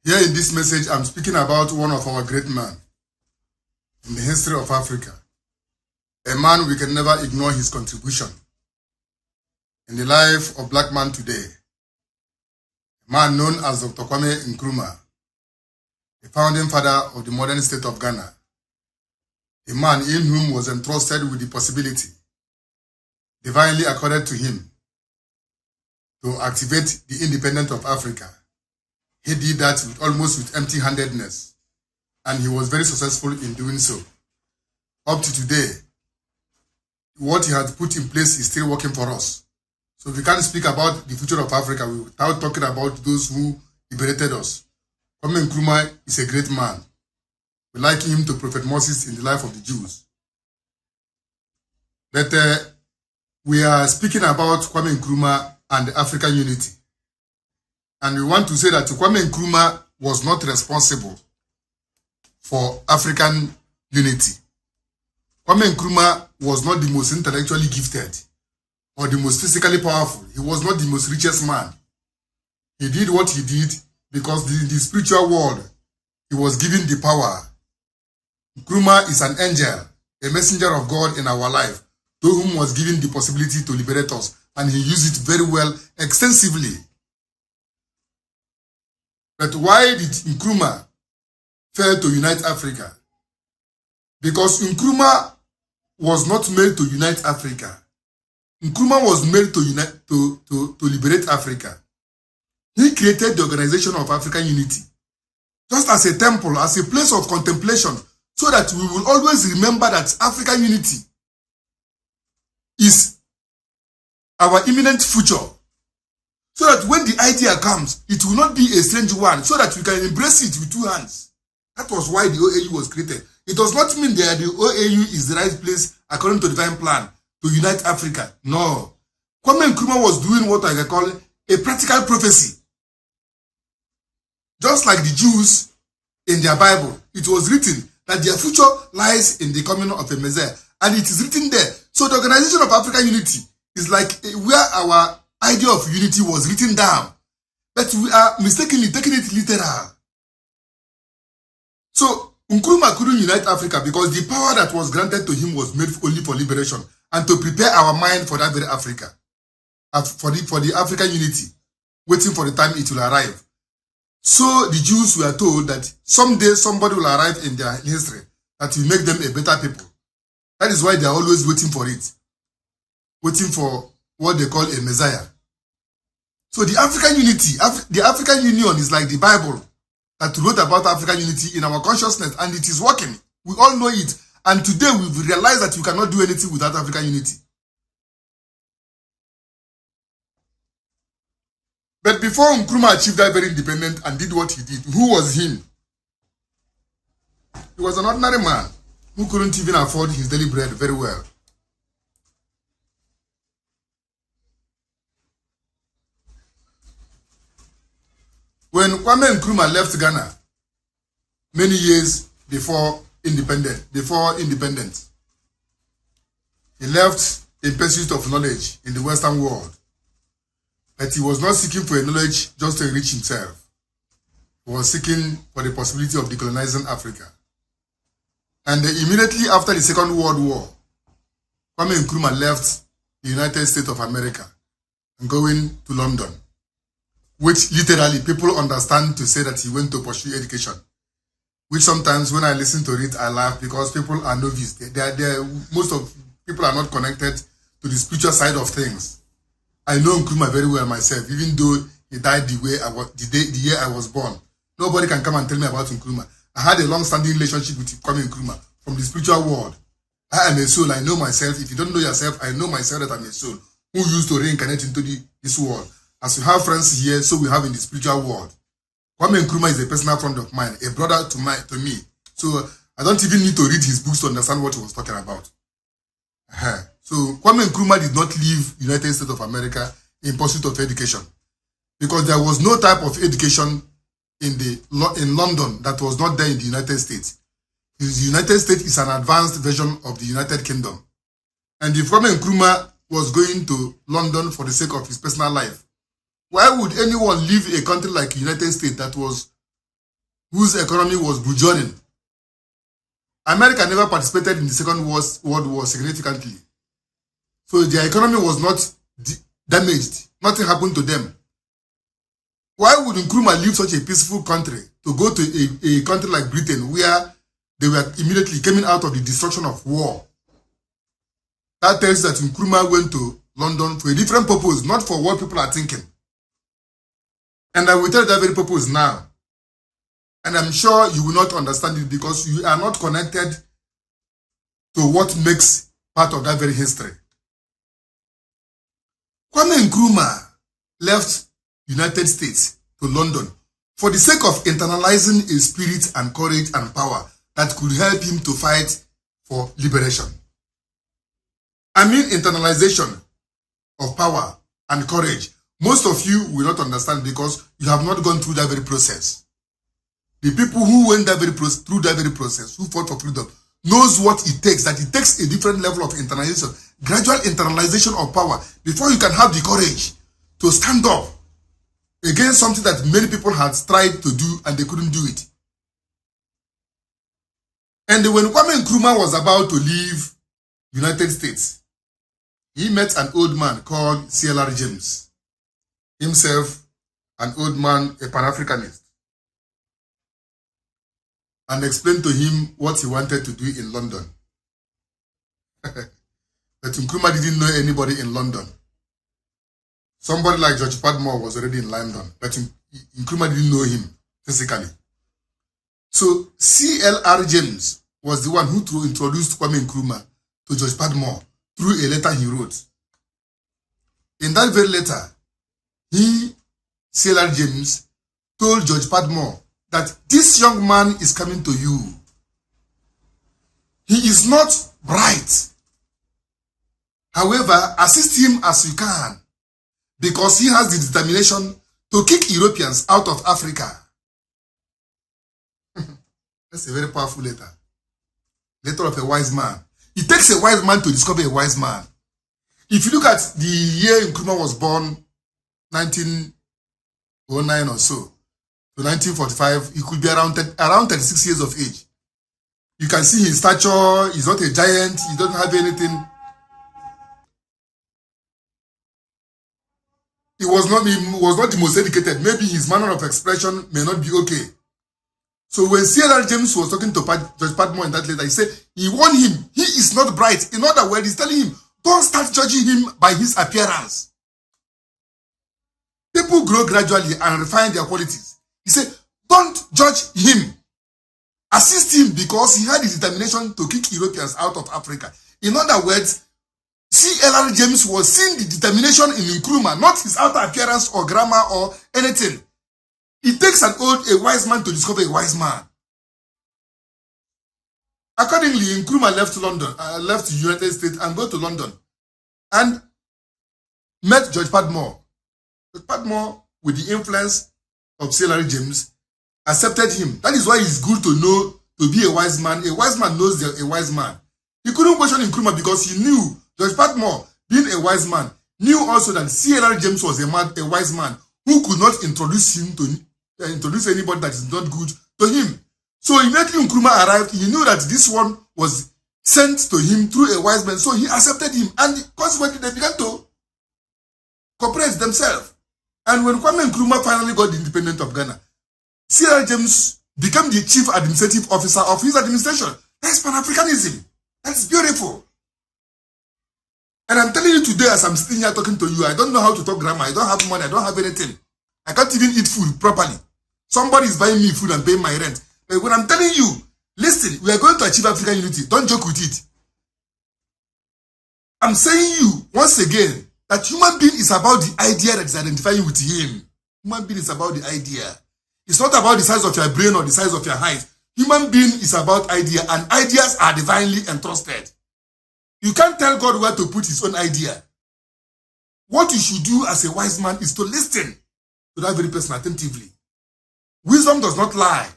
Here in this message, I'm speaking about one of our great men in the history of Africa. A man we can never ignore his contribution in the life of black man today. A man known as Dr. Kwame Nkrumah, the founding father of the modern state of Ghana. A man in whom was entrusted with the possibility, divinely accorded to him, to activate the independence of Africa. He did that almost with empty-handedness, and he was very successful in doing so. Up to today, what he has put in place is still working for us. So we can't speak about the future of Africa without talking about those who liberated us. Kwame Nkrumah is a great man. We liken him to Prophet Moses in the life of the Jews. But we are speaking about Kwame Nkrumah and the African unity. And we want to say that Kwame Nkrumah was not responsible for African unity. Kwame Nkrumah was not the most intellectually gifted or the most physically powerful. He was not the most richest man. He did what he did because in the spiritual world, he was given the power. Nkrumah is an angel, a messenger of God in our life, to whom was given the possibility to liberate us. And he used it very well, extensively. But why did Nkrumah fail to unite Africa? Because Nkrumah was not made to unite Africa. Nkrumah was made to liberate Africa. He created the Organization of African Unity, just as a temple, as a place of contemplation, so that we will always remember that African unity is our imminent future. So that when the idea comes, it will not be a strange one, so that we can embrace it with two hands. That was why the OAU was created. It does not mean that the OAU is the right place, according to the divine plan, to unite Africa. No. Kwame Nkrumah was doing what I can call a practical prophecy. Just like the Jews in their Bible, it was written that their future lies in the coming of a Messiah. And it is written there. So the Organization of African Unity is like where our idea of unity was written down. But we are mistakenly taking it literal. So Nkrumah couldn't unite Africa because the power that was granted to him was made only for liberation and to prepare our mind for that very Africa, for the African unity, waiting for the time it will arrive. So the Jews were told that someday somebody will arrive in their history that will make them a better people. That is why they are always waiting for it, waiting for what they call a Messiah. So the African unity, the African Union is like the Bible that wrote about African unity in our consciousness, and it is working. We all know it. And today we've realized that you cannot do anything without African unity. But before Nkrumah achieved that very independent and did what he did, who was him? He was an ordinary man who couldn't even afford his daily bread very well. When Kwame Nkrumah left Ghana many years before independence, he left in pursuit of knowledge in the Western world. But he was not seeking for a knowledge just to enrich himself. He was seeking for the possibility of decolonizing Africa. And immediately after the Second World War, Kwame Nkrumah left the United States of America and going to London, which literally people understand to say that he went to pursue education, which sometimes when I listen to it, I laugh because people are novice. Most of people are not connected to the spiritual side of things. I know Nkrumah very well myself, even though he died the year I was born. Nobody can come and tell me about Nkrumah. I had a long-standing relationship with Kwame Nkrumah from the spiritual world. I am a soul. I know myself. If you don't know yourself, I know myself that I'm a soul who used to reincarnate into this world. As we have friends here, so we have in the spiritual world. Kwame Nkrumah is a personal friend of mine, a brother to me. So I don't even need to read his books to understand what he was talking about. So Kwame Nkrumah did not leave the United States of America in pursuit of education, because there was no type of education in London that was not there in the United States. The United States is an advanced version of the United Kingdom. And if Kwame Nkrumah was going to London for the sake of his personal life, why would anyone leave a country like the United States that was whose economy was burgeoning. America never participated in the Second World War significantly. So their economy was not damaged. Nothing happened to them. Why would Nkrumah leave such a peaceful country to go to a country like Britain where they were immediately coming out of the destruction of war? That tells you that Nkrumah went to London for a different purpose, not for what people are thinking. And I will tell you that very purpose now. And I'm sure you will not understand it because you are not connected to what makes part of that very history. Kwame Nkrumah left United States to London for the sake of internalizing a spirit and courage and power that could help him to fight for liberation. I mean internalization of power and courage. Most of you will not understand because you have not gone through that very process. The people who went through that very process, who fought for freedom, knows what it takes, that it takes a different level of internalization, gradual internalization of power, before you can have the courage to stand up against something that many people had tried to do and they couldn't do it. And when Kwame Nkrumah was about to leave United States, he met an old man called C.L.R. James, himself an old man, a Pan-Africanist, and explained to him what he wanted to do in London. But Nkrumah didn't know anybody in London. Somebody like George Padmore was already in London, but Nkrumah didn't know him physically. So C.L.R. James was the one who introduced Kwame Nkrumah to George Padmore through a letter he wrote. In that very letter, C.L.R. James, told George Padmore that this young man is coming to you. He is not bright. However, assist him as you can, because he has the determination to kick Europeans out of Africa. That's a very powerful letter. Letter of a wise man. It takes a wise man to discover a wise man. If you look at the year Nkrumah was born, 1909 or so, to 1945, he could be around 36 years of age. You can see his stature, he's not a giant, he doesn't have anything. He was not the most educated. Maybe his manner of expression may not be okay. So when C.L.R. James was talking to George Padmore in that letter, he said he warned him, he is not bright. In other words, he's telling him, don't start judging him by his appearance. People grow gradually and refine their qualities. He said, don't judge him. Assist him because he had the determination to kick Europeans out of Africa. In other words, C.L.R. James was seeing the determination in Nkrumah, not his outer appearance or grammar or anything. It takes a wise man to discover a wise man. Accordingly, Nkrumah left the United States and go to London and met George Padmore. George Padmore, with the influence of C.L.R. James, accepted him. That is why it's good to know, to be a wise man. A wise man knows a wise man. He couldn't question Nkrumah because he knew George Padmore, being a wise man, knew also that C.L.R. James was a wise man who could not introduce anybody that is not good to him. So immediately Nkrumah arrived, he knew that this one was sent to him through a wise man, so he accepted him, and consequently they began to cooperate themselves. And when Kwame Nkrumah finally got the independence of Ghana, C.L.R. James became the chief administrative officer of his administration. That's Pan-Africanism. That's beautiful. And I'm telling you today, as I'm sitting here talking to you, I don't know how to talk grammar. I don't have money. I don't have anything. I can't even eat food properly. Somebody is buying me food and paying my rent. But when I'm telling you, listen, we are going to achieve African unity. Don't joke with it. I'm saying you, once again, that human being is about the idea that is identifying with him. Human being is about the idea. It's not about the size of your brain or the size of your height. Human being is about idea, and ideas are divinely entrusted. You can't tell God where to put his own idea. What you should do as a wise man is to listen to that very person attentively. Wisdom does not lie.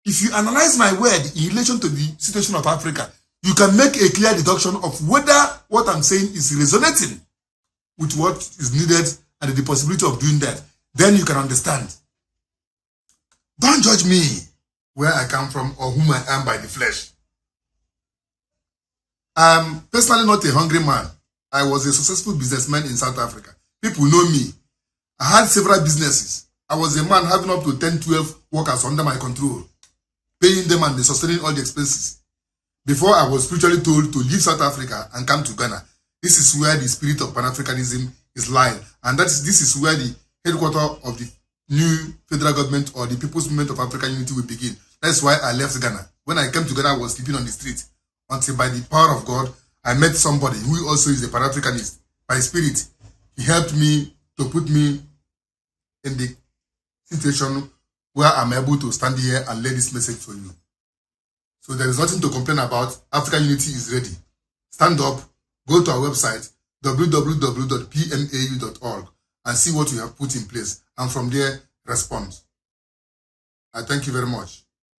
If you analyze my word in relation to the situation of Africa, you can make a clear deduction of whether what I'm saying is resonating with what is needed and the possibility of doing that. Then you can understand. Don't judge me. where I come from or whom I am by the flesh. I'm personally not a hungry man. I was a successful businessman in South Africa. People know me. I had several businesses. I was a man having up to 10, 12 workers under my control, paying them and sustaining all the expenses. Before I was spiritually told to leave South Africa and come to Ghana. This is where the spirit of Pan-Africanism is lying. And this is where the headquarters of the new federal government or the People's Movement of African Unity will begin. That's why I left Ghana. When I came to Ghana, I was sleeping on the street. Until by the power of God, I met somebody who also is a Pan-Africanist. By spirit, he helped me to put me in the situation where I'm able to stand here and lay this message for you. So there is nothing to complain about. African Unity is ready. Stand up, go to our website, www.pmau.org, and see what we have put in place. And from there, respond. I thank you very much.